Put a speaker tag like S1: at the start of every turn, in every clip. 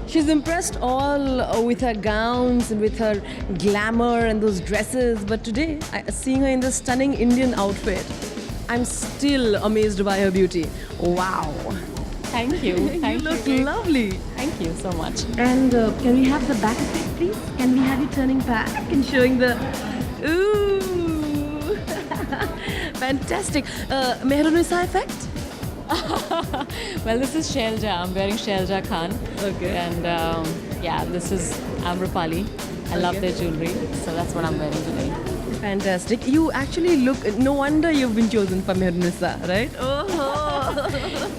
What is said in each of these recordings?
S1: She's impressed all with her gowns and with her glamour and those dresses. But today, seeing her in this stunning Indian outfit, I'm still amazed by her beauty. Wow.
S2: Thank you.
S1: You look lovely.
S2: Thank you so much.
S1: And can we have the back effect, please? Can we have you turning back and showing the... Ooh! Fantastic. Mehrunisa effect?
S2: Well, this is Shailja. I'm wearing Shailja Khan.
S1: Okay.
S2: And yeah, this is Amrapali. I love their jewelry, so that's what I'm wearing today.
S1: Fantastic. You actually look... No wonder you've been chosen for Mehrunisa, right? Oh!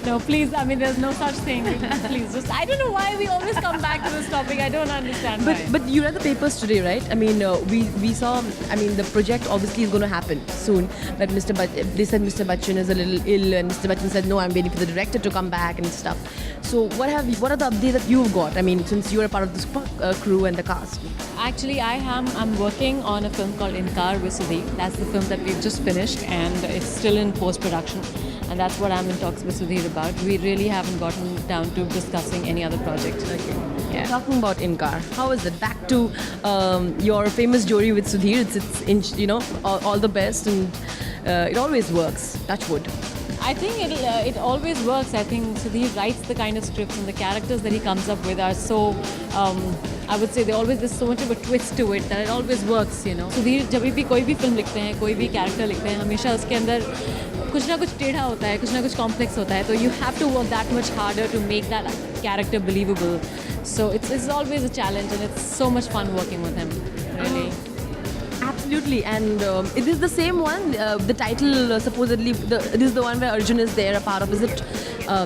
S2: No, please, I mean, there's no such thing. Please, just, I don't know why we always come back to this topic. I don't understand why.
S1: But you read the papers today, right? I mean, we saw, I mean, the project obviously is going to happen soon. But they said Mr. Bachchan is a little ill, and Mr. Bachchan said, no, I'm waiting for the director to come back and stuff. So what are the updates that you've got? I mean, since you are part of this crew and the cast.
S2: Actually, I'm working on a film called Inkar with Sudhir. That's the film that we've just finished, and it's still in post-production. And that's what I'm in talks with Sudhir about. We really haven't gotten down to discussing any other project.
S1: Okay.
S2: Yeah.
S1: Talking about Inkar, how is it? Back to your famous journey with Sudhir. It's you know, all the best, and it always works. Touch wood.
S2: I think it always works. I think Sudhir writes the kind of scripts, and the characters that he comes up with are so, I would say there's so much of a twist to it that it always works, you know. Sudhir जब भी कोई भी film लिखते हैं, कोई भी character लिखते हैं, हमेशा उसके अंदर कुछ ना कुछ टेढ़ा होता है, कुछ ना कुछ कॉम्प्लेक्स होता है, तो you have to work that much harder to make that character believable. So it's always a challenge, and it's so much fun working with him, really.
S1: Absolutely, and it is the same one. The title supposedly, it is the one where Arjun is there, a part of. Is it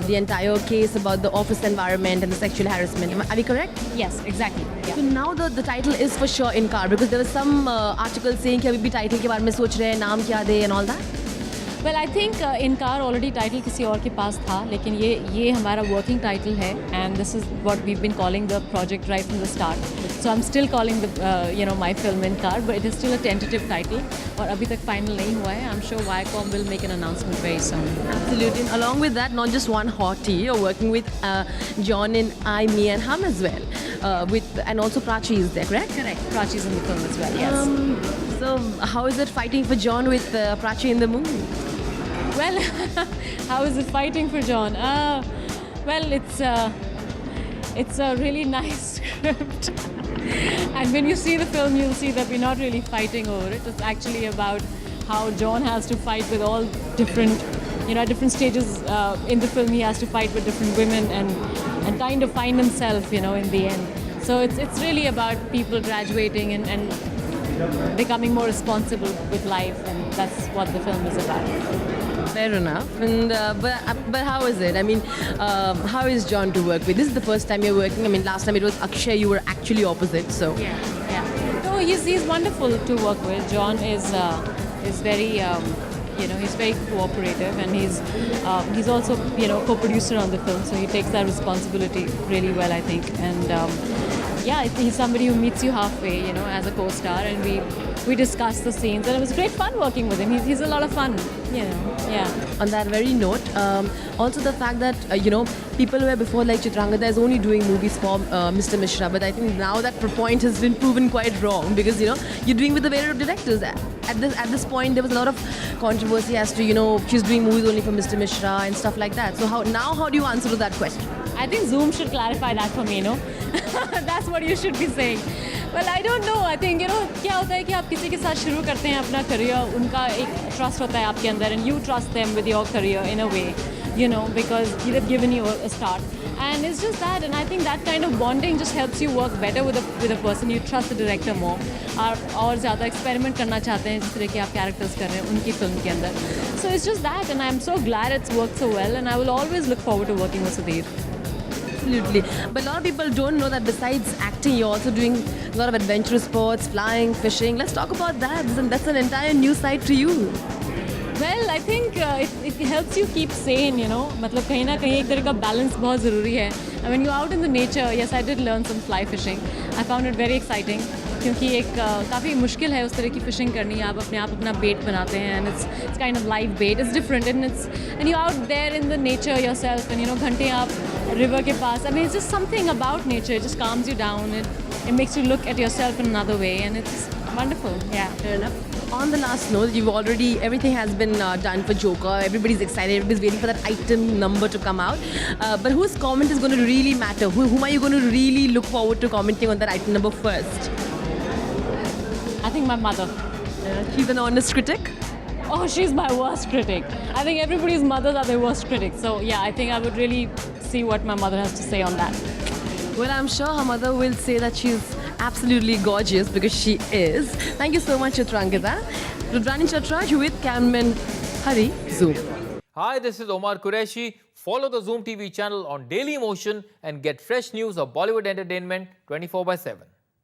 S1: the entire case about the office environment and the sexual harassment? Are we correct?
S2: Yes, exactly. Yeah.
S1: So now the title is for sure Inkar, because there was some article saying कि अभी भी title के बारे में सोच रहे हैं, नाम क्या दे and all that.
S2: Well, I think Inkar already title किसी और के पास था, लेकिन ये हमारा working title है, and this is what we've been calling the project right from the start. So I'm still calling the my film Inkar, but it is still a tentative title और अभी तक final नहीं हुआ है. I'm sure Viacom will make an announcement very soon.
S1: Absolutely. And along with that, not just one hottie, you're working with John in I, Me and Hum as well. And also Prachi is there, correct?
S2: Correct. Prachi's in the film as well, yes.
S1: So how is it fighting for John with Prachi in the movie?
S2: Well, how is it fighting for John? Well, it's a really nice script. And when you see the film, you'll see that we're not really fighting over it. It's actually about how John has to fight with all different, at different stages in the film. He has to fight with different women and kind of find himself, in the end. So it's really about people graduating and becoming more responsible with life, and that's what the film is about.
S1: Fair enough. And but how is it? I mean, how is John to work with? This is the first time you're working. I mean, last time it was Akshay. You were actually opposite. So
S2: yeah. No, he's wonderful to work with. John is very he's very cooperative, and he's also co-producer on the film. So he takes that responsibility really well, I think. And he's somebody who meets you halfway, as a co-star, and we discussed the scenes, and it was great fun working with him. He's a lot of fun, yeah.
S1: On that very note, also the fact that, people who were before like Chitrangada is only doing movies for Mr. Mishra, but I think now that point has been proven quite wrong, because, you're doing with the variety of directors. At this point, there was a lot of controversy as to, she's doing movies only for Mr. Mishra and stuff like that. So how do you answer to that question?
S2: I think Zoom should clarify that for me, That's what you should be saying. Well, I don't know. I think, क्या होता है कि आप किसी के साथ शुरू करते हैं अपना career, उनका एक trust होता है आपके अंदर, and you trust them with your career in a way, because they've given you a start. And it's just that, and I think that kind of bonding just helps you work better with a person. You trust the director more. और ज़्यादा experiment करना चाहते हैं जिस तरह के आप characters कर रहे हैं उनकी film के अंदर. So it's just that, and I'm so glad it's worked so well, and I will always look forward to working with Sudhir.
S1: Absolutely. But a lot of people don't know that besides acting, you're also doing a lot of adventurous sports, flying, fishing. Let's talk about that. That's an entire new side to you.
S2: Well, I think it helps you keep sane, मतलब कहीं ना कहीं एक तरह का balance बहुत ज़रूरी है. And when you're out in the nature, yes, I did learn some fly fishing. I found it very exciting. क्योंकि एक काफ़ी मुश्किल है उस तरह की फिशिंग करनी. आप अपना बेट बनाते हैं, and it's kind of live bait. It's different, and you're out there in the nature yourself, and घंटे आप river ke paas. I mean, it's just something about nature. It just calms you down. It makes you look at yourself in another way, and it's wonderful. Yeah.
S1: Fair enough. On the last note, everything has been done for Joker. Everybody's excited. Everybody's waiting for that item number to come out. But whose comment is going to really matter? Whom are you going to really look forward to commenting on that item number first?
S2: I think my mother.
S1: She's an honest critic.
S2: Oh, she's my worst critic. I think everybody's mothers are their worst critics. So yeah, I think I would really see what my mother has to say on that.
S1: Well, I'm sure her mother will say that she's absolutely gorgeous because she is. Thank you so much, Chitrangada. Rudrani Chatraj with cameraman Hari, Zoom.
S3: Hi, this is Omar Qureshi. Follow the Zoom TV channel on Daily Motion and get fresh news of Bollywood entertainment 24/7.